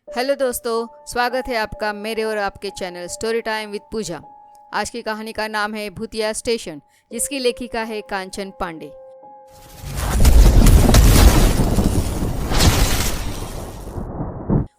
Hello दोस्तों, स्वागत है आपका मेरे और आपके चैनल स्टोरी टाइम विद पूजा। आज की कहानी का नाम है भूतिया स्टेशन, जिसकी लेखिका है कांचन पांडे।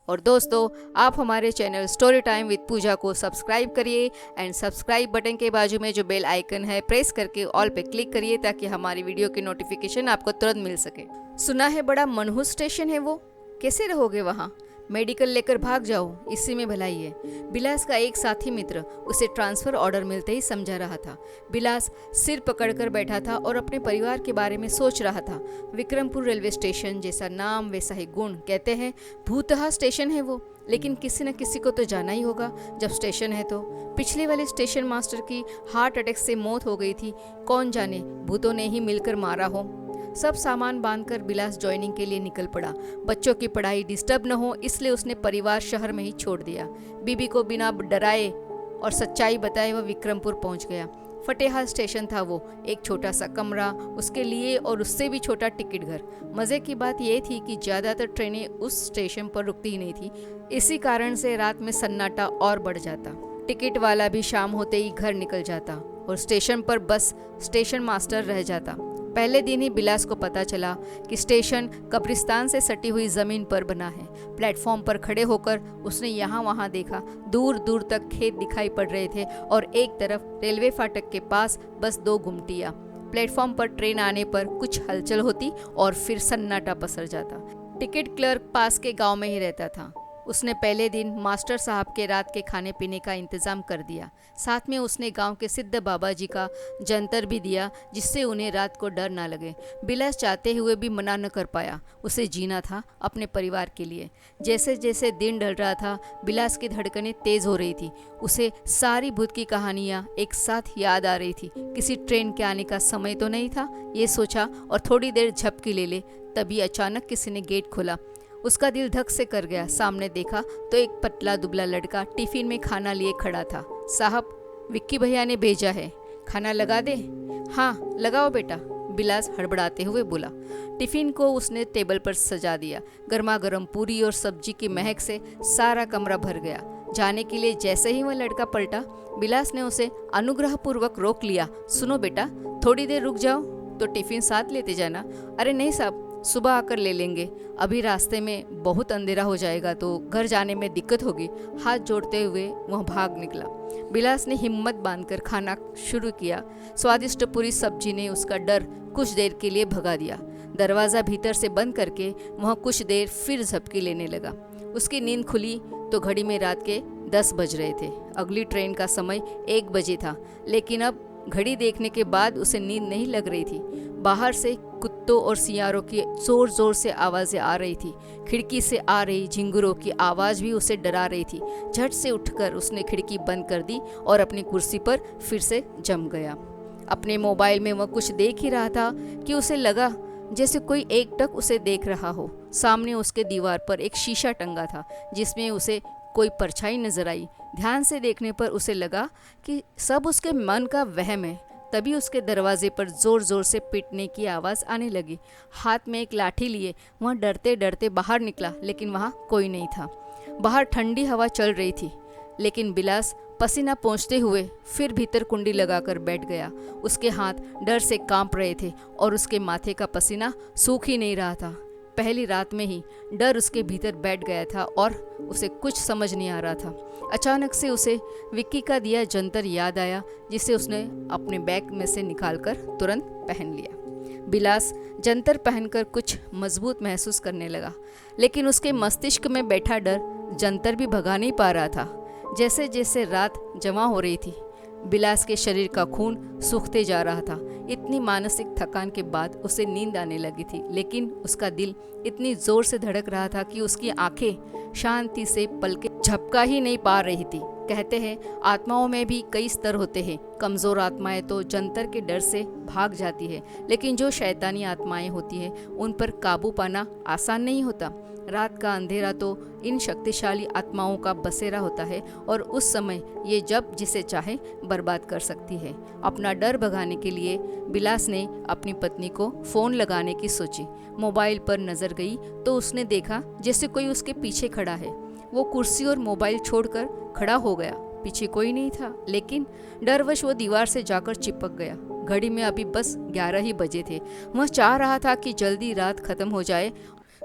और दोस्तों, आप हमारे चैनल स्टोरी टाइम विद पूजा को सब्सक्राइब करिए एंड सब्सक्राइब बटन के बाजू में जो बेल आइकन है प्रेस करके ऑल पे क्लिक करिए ताकि हमारी वीडियो की नोटिफिकेशन आपको तुरंत मिल सके। सुना है बड़ा मनहूस स्टेशन है वो, कैसे रहोगे वहाँ? मेडिकल लेकर भाग जाओ, इसी में भलाई है। बिलास का एक साथी मित्र उसे ट्रांसफर ऑर्डर मिलते ही समझा रहा था। बिलास सिर पकड़कर बैठा था और अपने परिवार के बारे में सोच रहा था। विक्रमपुर रेलवे स्टेशन, जैसा नाम वैसा ही गुण। कहते हैं भूतहा स्टेशन है वो, लेकिन किसी न किसी को तो जाना ही होगा जब स्टेशन है तो। पिछले वाले स्टेशन मास्टर की हार्ट अटैक से मौत हो गई थी, कौन जाने भूतों ने ही मिलकर मारा हो। सब सामान बांधकर बिलास ज्वाइनिंग के लिए निकल पड़ा। बच्चों की पढ़ाई डिस्टर्ब न हो इसलिए उसने परिवार शहर में ही छोड़ दिया। बीबी को बिना डराए और सच्चाई बताए वह विक्रमपुर पहुंच गया। फतेहाल स्टेशन था वो, एक छोटा सा कमरा, उसके लिए और उससे भी छोटा टिकट घर। मज़े की बात यह थी कि ज़्यादातर ट्रेनें उस स्टेशन पर रुकती ही नहीं थी, इसी कारण से रात में सन्नाटा और बढ़ जाता। टिकट वाला भी शाम होते ही घर निकल जाता और स्टेशन पर बस स्टेशन मास्टर रह जाता। पहले दिन ही बिलास को पता चला कि स्टेशन कब्रिस्तान से सटी हुई जमीन पर बना है। प्लेटफॉर्म पर खड़े होकर उसने यहाँ वहाँ देखा, दूर दूर तक खेत दिखाई पड़ रहे थे और एक तरफ रेलवे फाटक के पास बस दो गुमटियाँ। प्लेटफॉर्म पर ट्रेन आने पर कुछ हलचल होती और फिर सन्नाटा पसर जाता। टिकट क्लर्क पास के गांव में ही रहता था। उसने पहले दिन मास्टर साहब के रात के खाने पीने का इंतजाम कर दिया। साथ में उसने गांव के सिद्ध बाबा जी का जंतर भी दिया, जिससे उन्हें रात को डर ना लगे। बिलास चाहते हुए भी मना न कर पाया, उसे जीना था अपने परिवार के लिए। जैसे जैसे दिन ढल रहा था, बिलास की धड़कनें तेज हो रही थी। उसे सारी भूत की कहानियाँ एक साथ याद आ रही थी। किसी ट्रेन के आने का समय तो नहीं था, ये सोचा और थोड़ी देर झपकी ले ले। तभी अचानक किसी ने गेट खोला। उसका दिल धक से कर गया। सामने देखा तो एक पतला दुबला लड़का टिफिन में खाना लिए खड़ा था। साहब, विक्की भैया ने भेजा है, खाना लगा दे? हाँ लगाओ बेटा, बिलास हड़बड़ाते हुए बोला। टिफिन को उसने टेबल पर सजा दिया। गर्मा गर्म पूरी और सब्जी की महक से सारा कमरा भर गया। जाने के लिए जैसे ही वह लड़का पलटा, बिलास ने उसे अनुग्रहपूर्वक रोक लिया। सुनो बेटा, थोड़ी देर रुक जाओ तो टिफिन साथ लेते जाना। अरे नहीं साहब, सुबह आकर ले लेंगे, अभी रास्ते में बहुत अंधेरा हो जाएगा तो घर जाने में दिक्कत होगी। हाथ जोड़ते हुए वह भाग निकला। बिलास ने हिम्मत बांधकर खाना शुरू किया। स्वादिष्ट पूरी सब्जी ने उसका डर कुछ देर के लिए भगा दिया। दरवाज़ा भीतर से बंद करके वह कुछ देर फिर झपकी लेने लगा। उसकी नींद खुली तो घड़ी में रात के 10 बज रहे थे। अगली ट्रेन का समय 1 बजे था, लेकिन अब घड़ी देखने के बाद उसे नींद नहीं लग रही थी। बाहर से कुत्तों और सियारों की जोर जोर से आवाज़ें आ रही थी। खिड़की से आ रही झिंगुरों की आवाज़ भी उसे डरा रही थी। झट से उठकर उसने खिड़की बंद कर दी और अपनी कुर्सी पर फिर से जम गया। अपने मोबाइल में वह कुछ देख ही रहा था कि उसे लगा जैसे कोई एकटक उसे देख रहा हो। सामने उसके दीवार पर एक शीशा टंगा था, जिसमें उसे कोई परछाई नजर आई। ध्यान से देखने पर उसे लगा कि सब उसके मन का वहम है। तभी उसके दरवाजे पर जोर जोर से पीटने की आवाज़ आने लगी। हाथ में एक लाठी लिए वह डरते डरते बाहर निकला, लेकिन वहाँ कोई नहीं था। बाहर ठंडी हवा चल रही थी, लेकिन बिलास पसीना पोंछते हुए फिर भीतर कुंडी लगाकर बैठ गया। उसके हाथ डर से कांप रहे थे और उसके माथे का पसीना सूख ही नहीं रहा था। पहली रात में ही डर उसके भीतर बैठ गया था और उसे कुछ समझ नहीं आ रहा था। अचानक से उसे विक्की का दिया जंतर याद आया, जिसे उसने अपने बैग में से निकालकर तुरंत पहन लिया। बिलास जंतर पहनकर कुछ मजबूत महसूस करने लगा, लेकिन उसके मस्तिष्क में बैठा डर जंतर भी भगा नहीं पा रहा था। जैसे जैसे रात जमा हो रही थी, बिलास के शरीर का खून सूखते जा रहा था। इतनी मानसिक थकान के बाद उसे नींद आने लगी थी, लेकिन उसका दिल इतनी जोर से धड़क रहा था कि उसकी आंखें शांति से पलकें झपका ही नहीं पा रही थी। कहते हैं आत्माओं में भी कई स्तर होते हैं। कमज़ोर आत्माएं तो जंतर के डर से भाग जाती है, लेकिन जो शैतानी आत्माएं होती हैं उन पर काबू पाना आसान नहीं होता। रात का अंधेरा तो इन शक्तिशाली आत्माओं का बसेरा होता है और उस समय ये जब जिसे चाहे बर्बाद कर सकती है। अपना डर भगाने के लिए बिलास ने अपनी पत्नी को फ़ोन लगाने की सोची। मोबाइल पर नज़र गई तो उसने देखा जैसे कोई उसके पीछे खड़ा है। वो कुर्सी और मोबाइल छोड़कर खड़ा हो गया। पीछे कोई नहीं था, लेकिन डरवश वो दीवार से जाकर चिपक गया। घड़ी में अभी बस 11 ही बजे थे। वह चाह रहा था कि जल्दी रात खत्म हो जाए,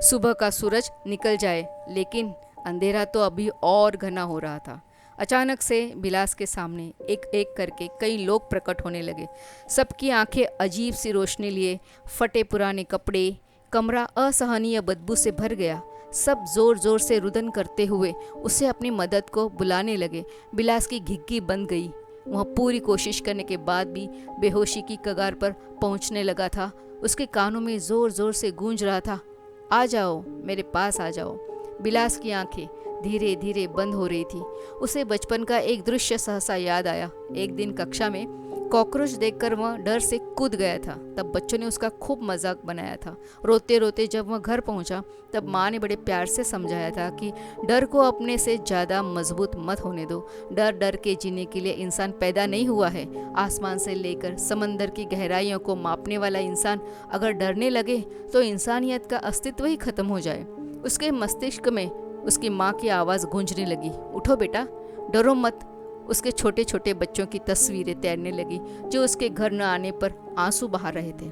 सुबह का सूरज निकल जाए, लेकिन अंधेरा तो अभी और घना हो रहा था। अचानक से बिलास के सामने एक एक करके कई लोग प्रकट होने लगे। सबकी आंखें अजीब सी रोशनी लिए, फटे पुराने कपड़े, कमरा असहनीय बदबू से भर गया। सब जोर जोर से रुदन करते हुए उसे अपनी मदद को बुलाने लगे। बिलास की घिग्गी बंद गई। वह पूरी कोशिश करने के बाद भी बेहोशी की कगार पर पहुंचने लगा था। उसके कानों में जोर जोर से गूंज रहा था, आ जाओ, मेरे पास आ जाओ। बिलास की आंखें धीरे धीरे बंद हो रही थी। उसे बचपन का एक दृश्य सहसा याद आया। एक दिन कक्षा में कॉकरोच देखकर वह डर से कूद गया था। तब बच्चों ने उसका खूब मजाक बनाया था। रोते रोते जब वह घर पहुंचा, तब माँ ने बड़े प्यार से समझाया था कि डर को अपने से ज़्यादा मजबूत मत होने दो। डर डर के जीने के लिए इंसान पैदा नहीं हुआ है। आसमान से लेकर समंदर की गहराइयों को मापने वाला इंसान अगर डरने लगे तो इंसानियत का अस्तित्व ही खत्म हो जाए। उसके मस्तिष्क में उसकी माँ की आवाज़ गूंजने लगी, उठो बेटा, डरो मत। उसके छोटे छोटे बच्चों की तस्वीरें तैरने लगी, जो उसके घर न आने पर आंसू बहा रहे थे।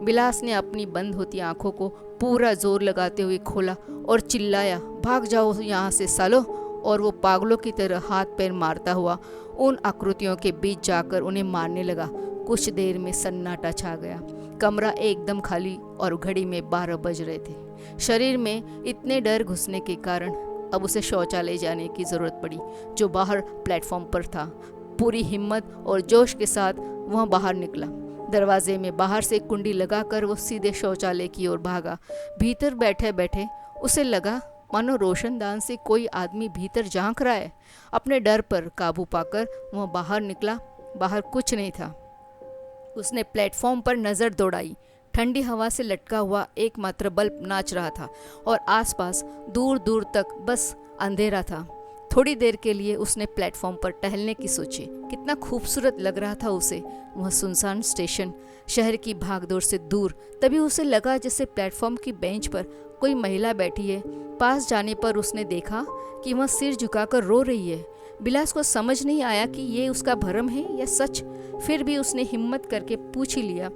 बिलास ने अपनी बंद होती आंखों को पूरा जोर लगाते हुए खोला और चिल्लाया, भाग जाओ यहाँ से सालो। और वो पागलों की तरह हाथ पैर मारता हुआ उन आकृतियों के बीच जाकर उन्हें मारने लगा। कुछ देर में सन्नाटा छा गया। कमरा एकदम खाली और घड़ी में 12 बज रहे थे। शरीर में इतने डर घुसने के कारण अब उसे शौचालय जाने की जरूरत पड़ी, जो बाहर प्लेटफॉर्म पर था। पूरी हिम्मत और जोश के साथ वह बाहर निकला। दरवाजे में बाहर से कुंडी लगाकर वो सीधे शौचालय की ओर भागा। भीतर बैठे बैठे उसे लगा मानो रोशनदान से कोई आदमी भीतर झांक रहा है। अपने डर पर काबू पाकर वह बाहर निकला। बाहर कुछ नहीं था। उसने प्लेटफॉर्म पर नज़र दौड़ाई। ठंडी हवा से लटका हुआ एकमात्र बल्ब नाच रहा था और आसपास दूर दूर तक बस अंधेरा था। थोड़ी देर के लिए उसने प्लेटफॉर्म पर टहलने की सोची। कितना खूबसूरत लग रहा था उसे वह सुनसान स्टेशन, शहर की भागदौड़ से दूर। तभी उसे लगा जैसे प्लेटफॉर्म की बेंच पर कोई महिला बैठी है। पास जाने पर उसने देखा कि वह सिर झुकाकर रो रही है। बिलास को समझ नहीं आया कि ये उसका भ्रम है या सच। फिर भी उसने हिम्मत करके पूछ ही लिया,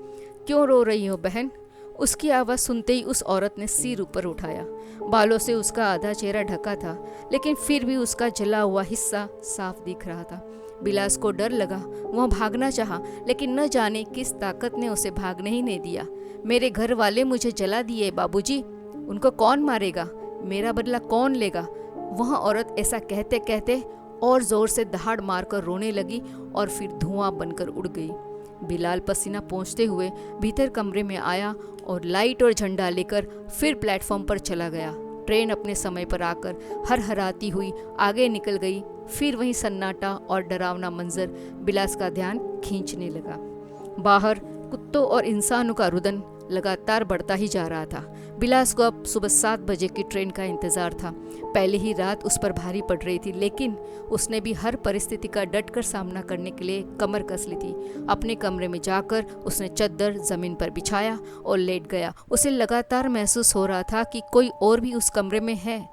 क्यों रो रही हो बहन? उसकी आवाज़ सुनते ही उस औरत ने सिर ऊपर उठाया। बालों से उसका आधा चेहरा ढका था, लेकिन फिर भी उसका जला हुआ हिस्सा साफ दिख रहा था। बिलास को डर लगा। वह भागना चाहा, लेकिन न जाने किस ताकत ने उसे भागने ही नहीं दिया। मेरे घर वाले मुझे जला दिए बाबूजी, उनको कौन मारेगा? मेरा बदला कौन लेगा? वह औरत ऐसा कहते कहते और जोर से दहाड़ मारकर रोने लगी और फिर धुआं बनकर उड़ गई। बिलाल पसीना पोंछते हुए भीतर कमरे में आया और लाइट और झंडा लेकर फिर प्लेटफॉर्म पर चला गया। ट्रेन अपने समय पर आकर हरहराती हुई आगे निकल गई। फिर वही सन्नाटा और डरावना मंजर बिलास का ध्यान खींचने लगा। बाहर कुत्तों और इंसानों का रुदन लगातार बढ़ता ही जा रहा था। बिलास को अब सुबह 7 बजे की ट्रेन का इंतजार था। पहले ही रात उस पर भारी पड़ रही थी, लेकिन उसने भी हर परिस्थिति का डटकर सामना करने के लिए कमर कस ली थी। अपने कमरे में जाकर उसने चद्दर जमीन पर बिछाया और लेट गया। उसे लगातार महसूस हो रहा था कि कोई और भी उस कमरे में है।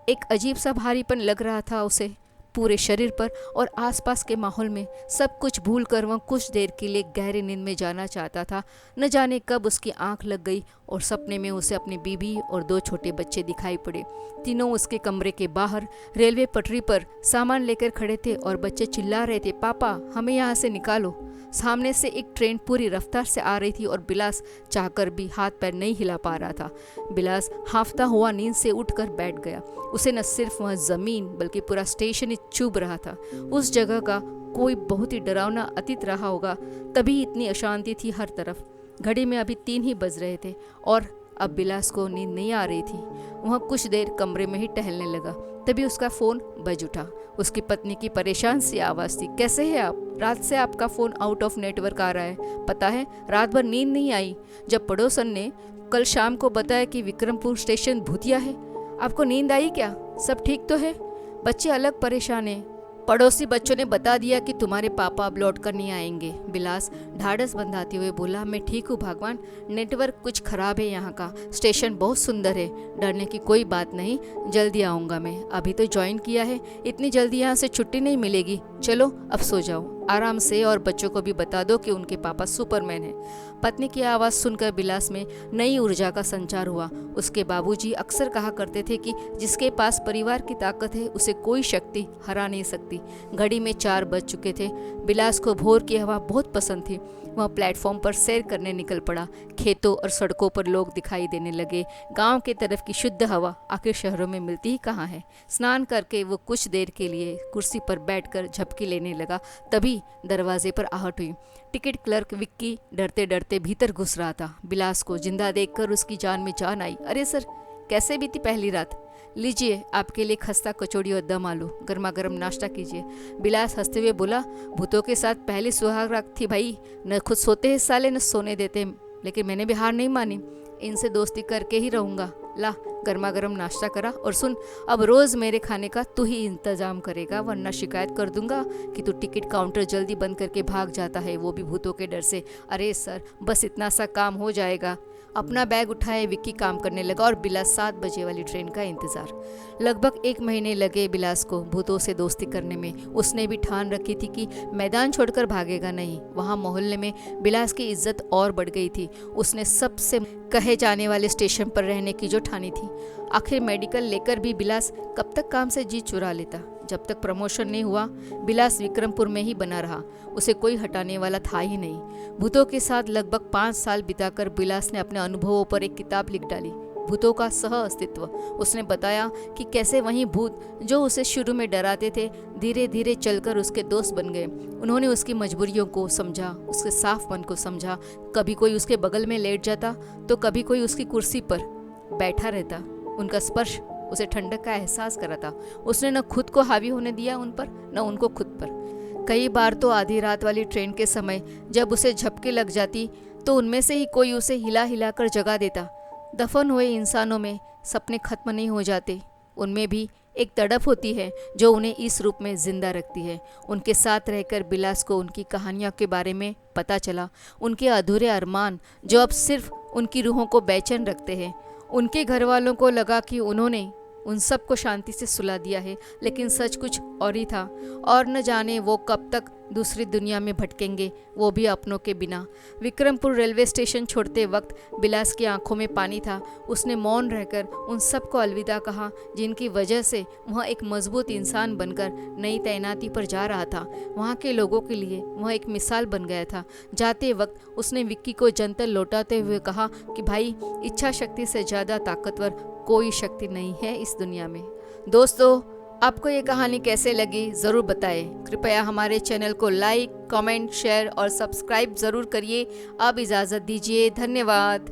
एक अजीब सा भारीपन लग रहा था उसे पूरे शरीर पर और आसपास के माहौल में। सब कुछ भूल कर वह कुछ देर के लिए गहरी नींद में जाना चाहता था। न जाने कब उसकी आंख लग गई और सपने में उसे अपनी बीवी और 2 छोटे बच्चे दिखाई पड़े। तीनों उसके कमरे के बाहर रेलवे पटरी पर सामान लेकर खड़े थे और बच्चे चिल्ला रहे थे, पापा हमें यहाँ से निकालो। सामने से एक ट्रेन पूरी रफ्तार से आ रही थी और बिलास चाहकर भी हाथ पैर नहीं हिला पा रहा था। बिलास हाफता हुआ नींद से उठकर बैठ गया। उसे न सिर्फ वह जमीन बल्कि पूरा स्टेशन ही चुभ रहा था। उस जगह का कोई बहुत ही डरावना अतीत रहा होगा, तभी इतनी अशांति थी हर तरफ। घड़ी में अभी 3 ही बज रहे थे और अब बिलास को नींद नहीं आ रही थी। वह कुछ देर कमरे में ही टहलने लगा। तभी उसका फ़ोन बज उठा। उसकी पत्नी की परेशान सी आवाज़ थी, कैसे हैं आप? रात से आपका फ़ोन आउट ऑफ नेटवर्क आ रहा है। पता है रात भर नींद नहीं आई। जब पड़ोसन ने कल शाम को बताया कि विक्रमपुर स्टेशन भूतिया है। आपको नींद आई क्या? सब ठीक तो है? बच्चे अलग परेशान हैं। पड़ोसी बच्चों ने बता दिया कि तुम्हारे पापा अब लौट कर नहीं आएंगे। बिलास ढाढ़स बंधाते हुए बोला, मैं ठीक हूँ भगवान, नेटवर्क कुछ खराब है यहाँ का, स्टेशन बहुत सुंदर है, डरने की कोई बात नहीं, जल्दी आऊँगा मैं, अभी तो ज्वाइन किया है, इतनी जल्दी यहाँ से छुट्टी नहीं मिलेगी, चलो अब सो जाओ आराम से, और बच्चों को भी बता दो कि उनके पापा सुपरमैन हैं। पत्नी की आवाज़ सुनकर बिलास में नई ऊर्जा का संचार हुआ। उसके बाबूजी अक्सर कहा करते थे कि जिसके पास परिवार की ताकत है उसे कोई शक्ति हरा नहीं सकती। घड़ी में 4 बज चुके थे। बिलास को भोर की हवा बहुत पसंद थी। वह प्लेटफॉर्म पर सैर करने निकल पड़ा। खेतों और सड़कों पर लोग दिखाई देने लगे। गांव की तरफ की शुद्ध हवा आखिर शहरों में मिलती ही कहाँ है। स्नान करके वो कुछ देर के लिए कुर्सी पर बैठकर झपकी लेने लगा। तभी दरवाजे पर आहट हुई। टिकट क्लर्क विक्की डरते डरते भीतर घुस रहा था। बिलास को जिंदा देखकर उसकी जान में जान आई। अरे सर, कैसे बीती पहली रात? लीजिए आपके लिए खस्ता कचौड़ी और दम आलू, गर्मा गर्म नाश्ता कीजिए। बिलास हंसते हुए बोला, भूतों के साथ पहली सुहाग रात थी भाई, न खुद सोते हैं साले न सोने देते, लेकिन मैंने भी हार नहीं मानी, इनसे दोस्ती करके ही रहूँगा। ला गर्मा गर्म नाश्ता करा, और सुन, अब रोज़ मेरे खाने का तू ही इंतजाम करेगा, वरना शिकायत कर दूंगा कि तू टिकट काउंटर जल्दी बंद करके भाग जाता है, वो भी भूतों के डर से। अरे सर, बस इतना सा काम हो जाएगा। अपना बैग उठाए विक्की काम करने लगा और बिलास 7 बजे वाली ट्रेन का इंतज़ार। लगभग 1 महीने लगे बिलास को भूतों से दोस्ती करने में। उसने भी ठान रखी थी कि मैदान छोड़कर भागेगा नहीं। वहाँ मोहल्ले में बिलास की इज्जत और बढ़ गई थी। उसने सबसे कहे जाने वाले स्टेशन पर रहने की जो ठानी थी। आखिर मेडिकल लेकर भी बिलास कब तक काम से जी चुरा लेता। जब तक प्रमोशन नहीं हुआ, बिलास विक्रमपुर में ही बना रहा। उसे कोई हटाने वाला था ही नहीं। भूतों के साथ लगभग 5 साल बिताकर बिलास ने अपने अनुभवों पर एक किताब लिख डाली, भूतों का सह अस्तित्व। उसने बताया कि कैसे वही भूत जो उसे शुरू में डराते थे, धीरे धीरे चलकर उसके दोस्त बन गए। उन्होंने उसकी मजबूरियों को समझा, उसके साफ मन को समझा। कभी कोई उसके बगल में लेट जाता तो कभी कोई उसकी कुर्सी पर बैठा रहता। उनका स्पर्श उसे ठंडक का एहसास कराता। उसने न खुद को हावी होने दिया उन पर, न उनको खुद पर। कई बार तो आधी रात वाली ट्रेन के समय जब उसे झपकी लग जाती तो उनमें से ही कोई उसे हिला हिला कर जगा देता। दफन हुए इंसानों में सपने खत्म नहीं हो जाते, उनमें भी एक तड़प होती है जो उन्हें इस रूप में जिंदा रखती है। उनके साथ रहकर बिलास को उनकी कहानियों के बारे में पता चला, उनके अधूरे अरमान जो अब सिर्फ उनकी रूहों को बेचैन रखते हैं। उनके घर वालों को लगा कि उन्होंने उन सबको शांति से सुला दिया है, लेकिन सच कुछ और ही था, और न जाने वो कब तक दूसरी दुनिया में भटकेंगे, वो भी अपनों के बिना। विक्रमपुर रेलवे स्टेशन छोड़ते वक्त बिलास की आंखों में पानी था। उसने मौन रहकर उन सबको अलविदा कहा जिनकी वजह से वह एक मजबूत इंसान बनकर नई तैनाती पर जा रहा था। वहाँ के लोगों के लिए वह एक मिसाल बन गया था। जाते वक्त उसने विक्की को जंतर लौटाते हुए कहा कि भाई, इच्छा शक्ति से ज़्यादा ताकतवर कोई शक्ति नहीं है इस दुनिया में। दोस्तों, आपको ये कहानी कैसे लगी ज़रूर बताएं। कृपया हमारे चैनल को लाइक, कमेंट, शेयर और सब्सक्राइब ज़रूर करिए। अब इजाज़त दीजिए। धन्यवाद।